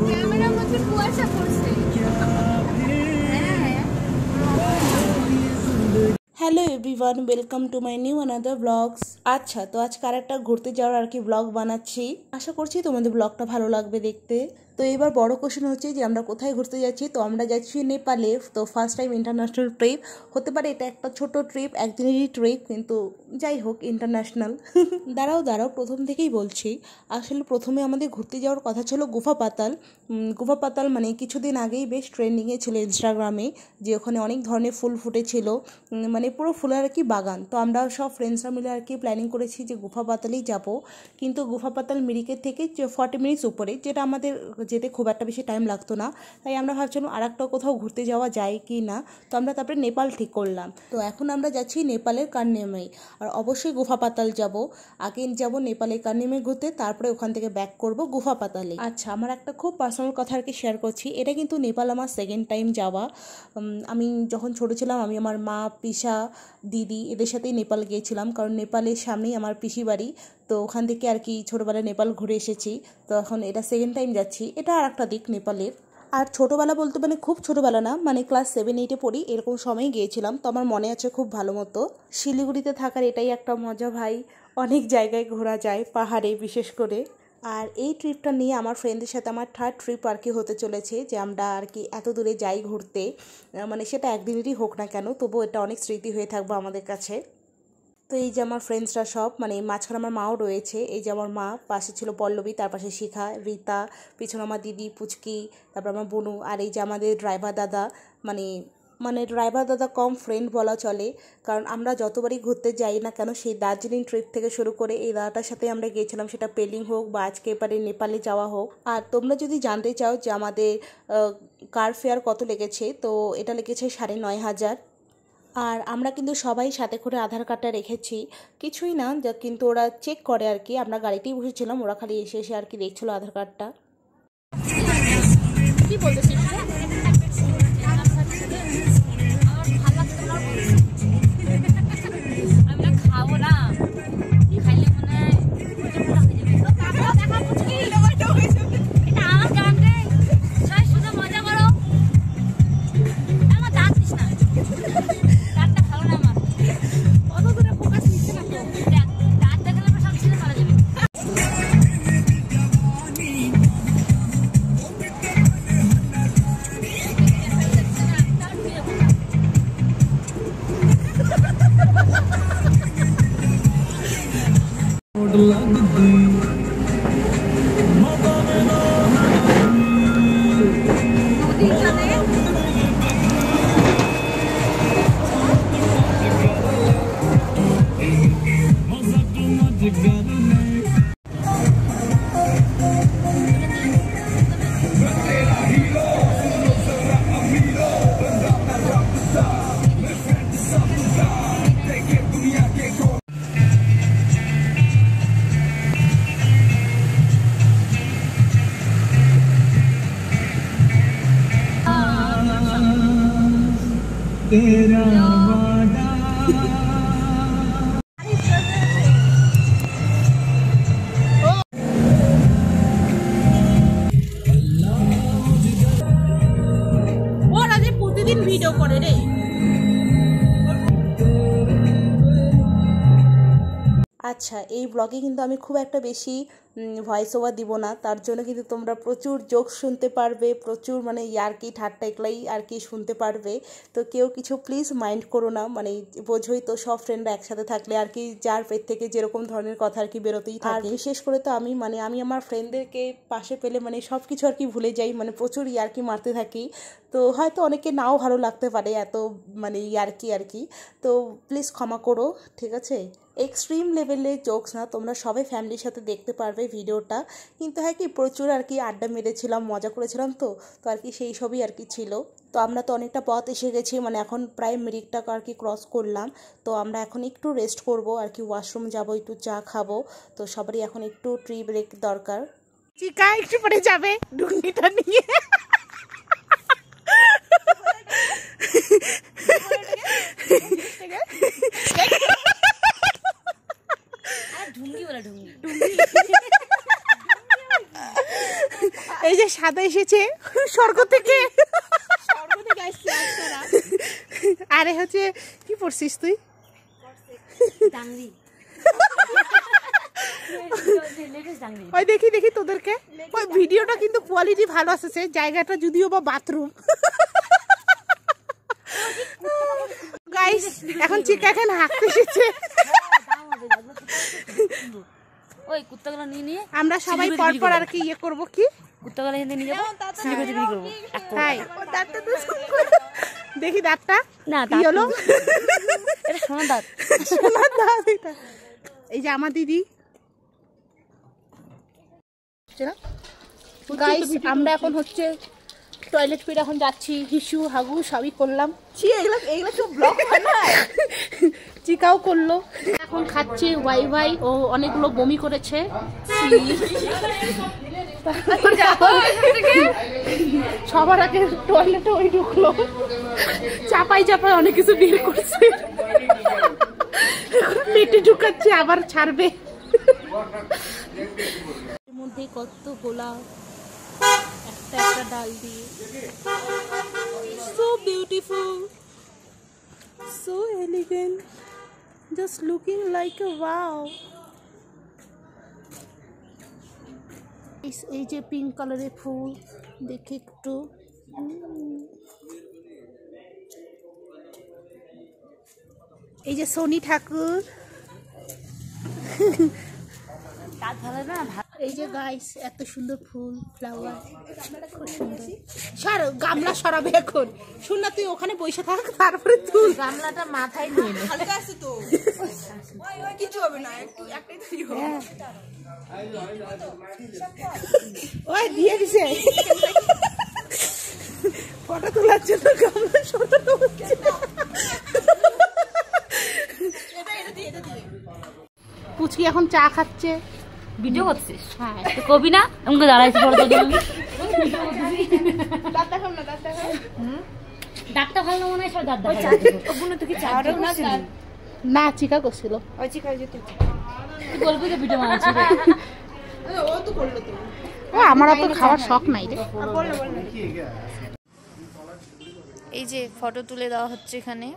ক্যামেরার মধ্যে কুয়াশা পড়ছে। Hello everyone, welcome to my new another blogs. আচ্ছা, তো আজকে আরেকটা ঘুরতে যাওয়ার আর কি ব্লগ বানাচ্ছি। আশা করছি তোমাদের ব্লগটা ভালো লাগবে দেখতে। তো এবার বড় কোশ্চেন হচ্ছে যে আমরা কোথায় ঘুরতে যাচ্ছি। তো আমরা যাচ্ছি নেপালে। তো ফার্স্ট টাইম ইন্টারন্যাশনাল ট্রিপ হতে পারে, এটা একটা ছোট ট্রিপ, একদিনেরই ট্রিপ, কিন্তু যাই হোক ইন্টারন্যাশনাল। দাঁড়াও প্রথম থেকেই বলছি। আসলে প্রথমে আমাদের ঘুরতে যাওয়ার কথা ছিল গুফা পাতাল। গুফা পাতাল মানে কিছুদিন আগেই বেশ ট্রেন্ডিংয়ে ছিল ইনস্টাগ্রামে, যে ওখানে অনেক ধরনের ফুল ফুটেছিল, মানে পুরো ফুলের আর কি বাগান। তো আমরা সব ফ্রেন্ডসরা মিলে আর কি প্ল্যানিং করেছি যে গুফা পাতালেই যাব। কিন্তু গুফা পাতাল মিরিকের থেকে 40 মিনিটস উপরে, যেটা আমাদের যেতে খুব একটা বেশি টাইম লাগতো না। তাই আমরা ভাবছিলাম আর একটা কোথাও ঘুরতে যাওয়া যায় কি না। তো আমরা তারপরে নেপাল ঠিক করলাম। তো এখন আমরা যাচ্ছি নেপালের কাননিয়ামে। আর অবশ্যই গুফা পাতাল যাব। আগে যাব নেপালের কাননিয়ামে ঘুরতে, তারপরে ওখান থেকে ব্যাক করব গুফা পাতালে। আচ্ছা, আমার একটা খুব পার্সোনাল কথা আর কি শেয়ার করছি। এটা কিন্তু নেপাল আমার সেকেন্ড টাইম যাওয়া। আমি যখন ছোটো ছিলাম আমি আমার মা, পিসা, দিদি এদের সাথেই নেপাল গিয়েছিলাম, কারণ নেপালের সামনেই আমার পিসি বাড়ি। তো ওখান থেকে আর কি ছোটোবেলায় নেপাল ঘুরে এসেছি। তো এখন এটা সেকেন্ড টাইম যাচ্ছি। এটা আর একটা দিক নেপালের। আর ছোটোবেলা বলতে মানে খুব ছোটোবেলা না, মানে ক্লাস 7-8-এ পড়ি এরকম সময় গিয়েছিলাম। তো আমার মনে আছে খুব ভালো মতো। শিলিগুড়িতে থাকার এটাই একটা মজা ভাই, অনেক জায়গায় ঘোরা যায়, পাহাড়ে বিশেষ করে। আর এই ট্রিপটা নিয়ে আমার ফ্রেন্ডদের সাথে আমার থার্ড ট্রিপ আর কি হতে চলেছে, যে আমরা আর কি এত দূরে যাই ঘুরতে। মানে সেটা একদিনেরই হোক না কেন, তবুও এটা অনেক স্মৃতি হয়ে থাকবে আমাদের কাছে। তো এই যে আমার ফ্রেন্ডসরা সব, মানে মাঝখানে আমার মাও রয়েছে। এই যে আমার মা, পাশে ছিল পল্লবী, তার পাশে শিখা, রীতা, পিছনে আমার দিদি পুচকি, তারপর আমার বনু, আর এই যে আমাদের ড্রাইভার দাদা। মানে মানে ড্রাইভার দাদা কম ফ্রেন্ড বলা চলে, কারণ আমরা যতবারই ঘুরতে যাই না কেন, সেই দার্জিলিং ট্রিপ থেকে শুরু করে এই দাদাটার সাথে আমরা গিয়েছিলাম, সেটা পেলিং হোক বা আজকে এবারে নেপালে যাওয়া হোক। আর তোমরা যদি জানতে চাও যে আমাদের কার ফেয়ার কত লেগেছে, তো এটা লেগেছে 9,500। আর আমরা কিন্তু সবাই সাথে করে আধার কার্ডটা রেখেছি, কিছুই না, যা কিন্তু ওরা চেক করে আর কি। আমরা গাড়িতেই বসেছিলাম, ওরা খালি এসে এসে আর কি দেখছিল আধার কার্ডটা। কি বলতেছিস? तेरा वादा ওরা যে প্রতিদিন ভিডিও করে রে। আচ্ছা, এই ব্লগে কিন্তু আমি খুব একটা বেশি ভয়েস ওভার দিব না, তার জন্য কিন্তু তোমরা প্রচুর জোক শুনতে পারবে, প্রচুর মানে ইয়ার্কি ঠাট্টা এগুলাই আর কি শুনতে পারবে। তো কেউ কিছু প্লিজ মাইন্ড করো না, মানে বোঝোই তো সব ফ্রেন্ডরা একসাথে থাকলে আর কি যার পেট থেকে যেরকম ধরনের কথা আর কি বেরোতেই থাকে। আর বিশেষ করে তো আমি আমি আমার ফ্রেন্ডদেরকে পাশে পেলে মানে সব কিছু আর কি ভুলে যাই, মানে প্রচুর ইয়ার্কি মারতে থাকি। তো হয়তো অনেকে নাও ভালো লাগতে পারে এত মানে ইয়ার্কি আর কি। তো প্লিজ ক্ষমা করো, ঠিক আছে? এক্সট্রিম লেভেলের জোকস না, তোমরা সবাই ফ্যামিলির সাথে দেখতে পারবে ভিডিওটা। কিন্তু হ্যাঁ কি প্রচুর আর কি আড্ডা মেরেছিলাম, মজা করেছিলাম, তো আর কি সেই সবই আর কি ছিল। তো আমরা তো অনেকটা পথ এসে গেছি, মানে এখন প্রায় মিরিকটাকে আর কি ক্রস করলাম। তো আমরা এখন একটু রেস্ট করব আর কি, ওয়াশরুম যাবো, একটু চা খাবো। তো সবারই এখন একটু ট্রি ব্রেক দরকার। চিকা একটু পরে যাবে ডুঙ্গিটা নিয়ে। ঢুঙ্গি বলে ঢুঙ্গি এই যে সাদা এসেছে স্বর্গ থেকে। আরে হচ্ছে কি পড়ছিস তুই? ওই দেখি দেখি তোদেরকে ওই ভিডিওটা কিন্তু কোয়ালিটি ভালো আসছে, জায়গাটা যদিও বা বাথরুম। গাইস এখন চিকা এখানে হাঁকতে এসেছে। ওই কুত্তাগুলো নিয়ে আমরা সবাই পরপর আর কি ইয়ে করবো, কি কুত্তাগুলো নিয়ে নিয়ে যাবো, শিলিগুড়িতে বিক্রি করবো। তাই দেখি দাঁতটা না কি হলো? এটা সোনার দাঁত। সোনার দাঁত এটা। এই যে আমার দিদি। গাইস আমরা এখন হচ্ছে টয়লেট পেরে এখন যাচ্ছি, হিসু হাগু সবই করলাম। এগুলো সব ব্লগ বানায়। চিকাও করলো, এখন খাচ্ছে ওয়াই ওয়াই। ও অনেকগুলো বমি করেছে। সবার আগে টয়লেটে ওই ঢুকলো, চাপাই চাপাই অনেক কিছু বের করছে, পেটে ঢুকাচ্ছে আবার ছাড়বে। এর মধ্যে কত গোলা একটা একটা ডাল দিয়ে। So beautiful, so elegant, just looking like a wow. এই যে পিঙ্ক কালারের ফুল দেখে একটু এই যে শনি ঠাকুর। এই যে গাইস এত সুন্দর ফুল ফ্লাওয়ার, খুব সুন্দর। সর গামলা সরাবে এখন, শুন না তুই ওখানে বসে থাক, তারপরে তুই গামলাটা মাথায় নিয়ে নে। হালকা আছে তো, কিছু হবে না, একটু একটাই তৈরি হবে। ওই দিয়ে দিছে ফটো তোলার জন্য গামলা সরানো হচ্ছে। পুচকি এখন চা খাচ্ছে। ভিডিও করছিস? হ্যাঁ তো কবি না আমাকে দাঁড়াইছি পড়তে জন্য। ডাক্তার ভালো মনে হয়, সব দাঁত দেখা ওগুলো তো কি চাওয়াটা করছিলি না? চিকা করছিল। ওই চিকা যেত তুই বলবি তো ভিডিও বানাচ্ছি রে। ও তো করলো তো। ও আমার তো খাওয়ার শখ নাই রে। এই যে ফটো তুলে দেওয়া হচ্ছে এখানে,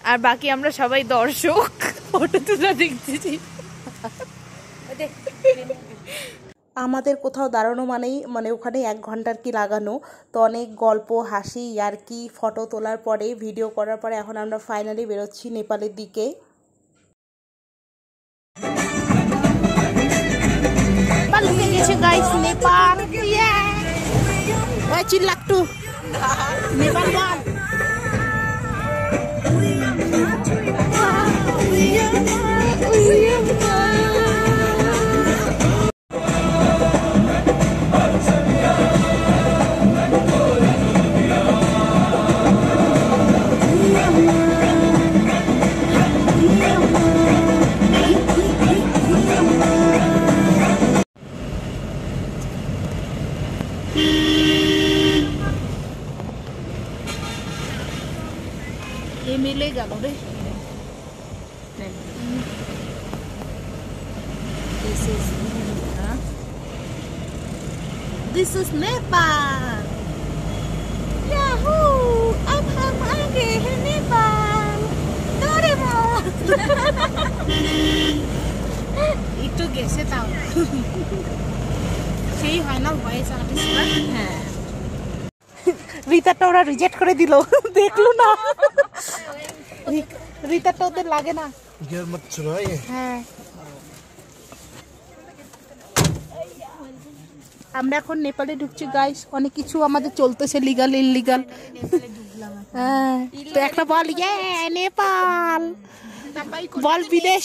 আর বাকি আমরা সবাই দর্শক ফটো তুলে দেখতেছি। আমাদের কোথাও দাঁড়ানো মানে ওখানে 1 ঘন্টার কি লাগানো, তো অনেক গল্প হাসি আর কি ফটো তোলার পরে ভিডিও করার পরে এখন আমরা ফাইনালি বেরোচ্ছি নেপালের দিকে। গেছে গাইস নেপাল, চিল্লাট্টু নেপাল বল। मिले गल रे। This is Nepal. Yahoo! अब हम आ गए हैं नेपाल। डोरेमोन। একটু গেছে তাও সেই হয় না ভয়েস আর্টিস্ট। হ্যাঁ রিতাটা ওরা রিজেক্ট করে দিল, দেখলো না? রিতাটা ওদের লাগে না। হ্যাঁ আমরা এখন নেপালে ঢুকছি গাইস, অনেক কিছু আমাদের চলতেছে লিগাল ইললিগাল। হ্যাঁ তো একটা বল ইয়ে নেপাল বল, বিদেশ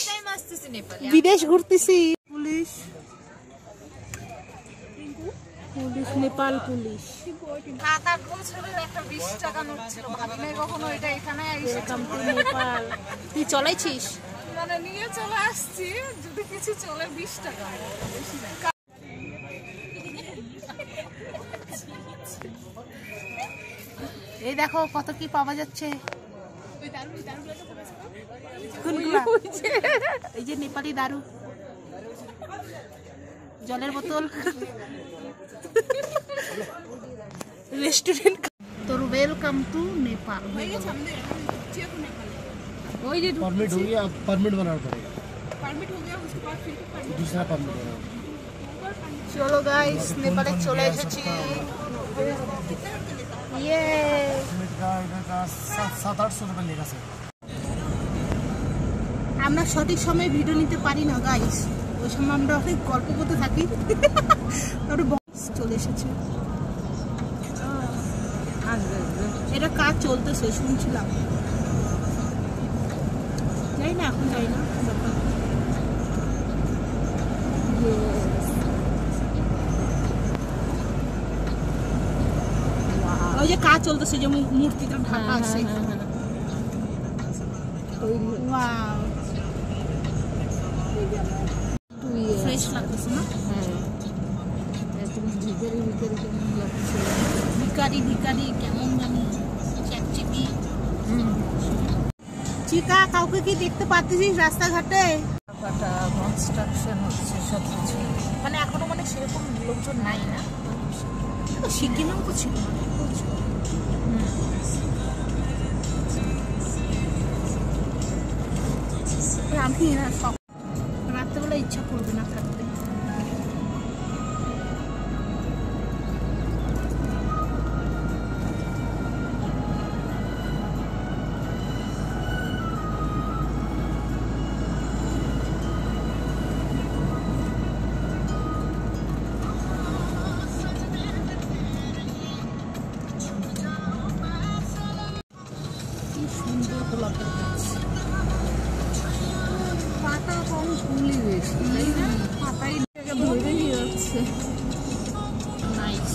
বিদেশ ঘুরতেছি। Police police Nepal police. তুই চলাইছিস? মানে নিয়ে চলে আসছি, যদি কিছু চলে 20 টাকা। এই দেখো কত কি পাওয়া যাচ্ছে। এই যে নেপালি দারু। জলের বোতল, রেস্টুরেন্ট। तो वेलकम टू नेपाल। ওই যে परमिट हो गया, अब परमिट बनाना पड़ेगा, परमिट हो गया उसके बाद फिर दूसरा परमिट बनाना। চলো গাইস, নেপালে চলে এসেছি। ইয়ে परमिट का इधर का 700-800 रुपये लेगा सर। আমরা সঠিক সময়ে ভিডিও নিতে পারি না গাইস, ওই সময় আমরা অনেক গল্প করতে থাকি। চলে এসেছে, এটা কাজ চলতেছে শুনছিলাম, যাই না এখন, যাই না। ওই যে কাজ চলতেছে, যে মূর্তিটা ঢাকা আছে। ওয়াও, ফ্রেশ লাগতেছে না? ভিকারি ভিকারি কেমন জানি চ্যাপচিপি। চিকা, কাউকে কি দেখতে পাচ্ছিস রাস্তাঘাটে? কনস্ট্রাকশন হচ্ছে সব কিছু, মানে এখনো মানে সেরকম লোকজন নাই না, সিকিমেও তো ছিল না। আমি না সব রাত্রেবেলা ইচ্ছা করবে না থাকতে। সুন্দর গোলাপের গাছ, পাতা কম ঝুলি বেশি, তাই না? পাতাই ধরে নিয়ে যাচ্ছে। নাইস।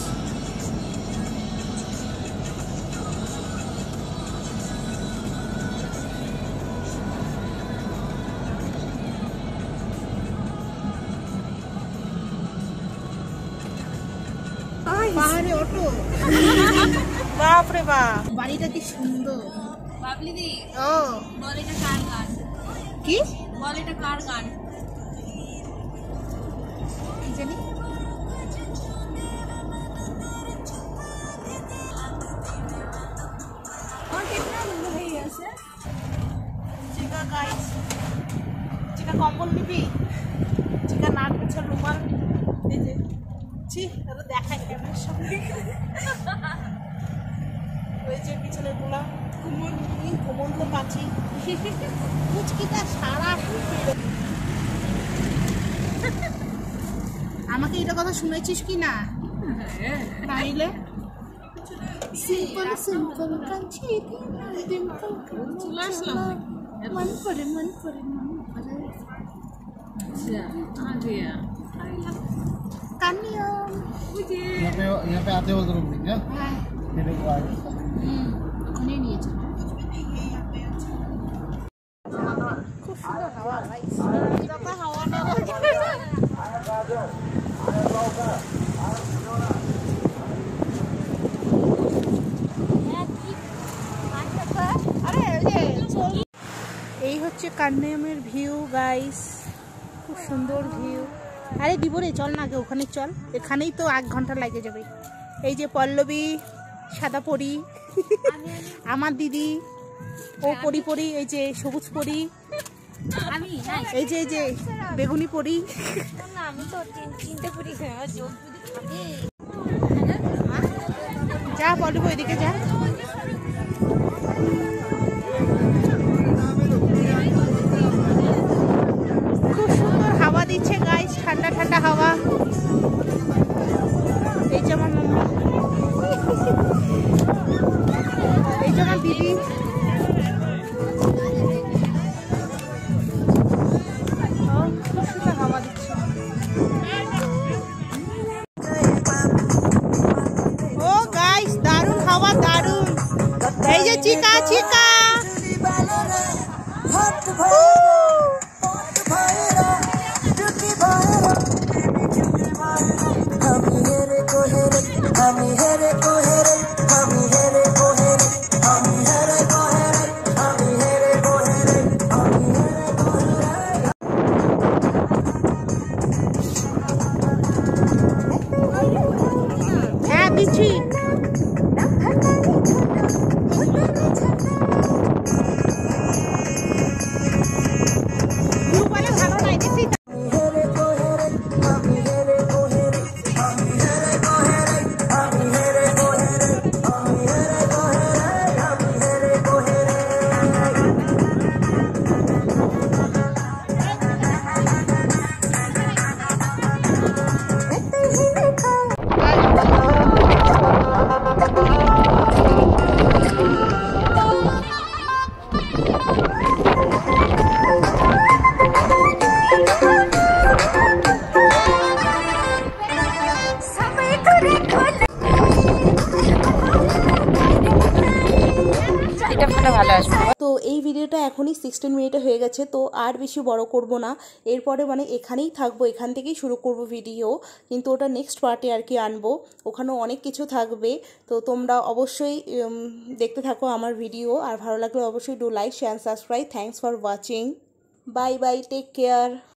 পাহাড়ে অটো, বাপরে বাপ, বাড়িটা কি সুন্দর। बाबली दी ও বল এটা কার গান, কি বল এটা কার গান? কি জানি, और कितना है ऐसे চিকা গাইস, চিকা কম্বল নিবি, চিকা নাক গোছার রুমাল, এই যে ছি এটা দেখাই ক্যামেরার সামনে। ওই যে পিছনে গুলা কোমরগুলো পাচ্ছি, কুচকিটা সারা আমাকে এটা কথা শুনেছিস কি না? তাইলে সিম্পল সিম্পল কাঞ্চি ডিম্পল চলে আসলাম। মন পড়ে মন পড়ে মন পড়ে কানিয়ম। यहाँ पे आते वक्त रुक देंगे, হ্যাঁ फिर वो आएगा। ওখানে নিয়েছে, খুব সুন্দর হাওয়া গাইস, যখন হাওয়া না লাগে। এই হচ্ছে কান্নামের ভিউ গাইস, খুব সুন্দর ভিউ। আরে দিব রে, চল না আগে ওখানে চল, এখানেই তো 1 ঘন্টা লাগে যাবে। এই যে পল্লবী, সাদা পরি, আমার দিদি, ও পরি পরি, এই যে সবুজ পরি, আমি এই যে বেগুনি পরি। না আমি তো চিনতে পারি যোগ যদি যা পল্লবী ওইদিকে যা। খুব সুন্দর হাওয়া দিচ্ছে গাইস, ঠান্ডা ঠান্ডা হাওয়া। এই যে আমার মাম্মা, এই যে আমার দিদি, খুব সুন্দর হাওয়া দিচ্ছে। ও গাইস, দারুণ হাওয়া, দারুণ। 16 মিনিটে হয়ে গেছে, তো আর বেশি বড় করব না। এরপরে মানে এখানেই থাকবো, এখান থেকেই শুরু করব ভিডিও, কিন্তু ওটা নেক্সট পার্টে আর কি আনবো। ওখানেও অনেক কিছু থাকবে, তো তোমরা অবশ্যই দেখতে থাকো আমার ভিডিও। আর ভালো লাগলে অবশ্যই do like, share, subscribe. Thanks for watching. Bye bye, take care.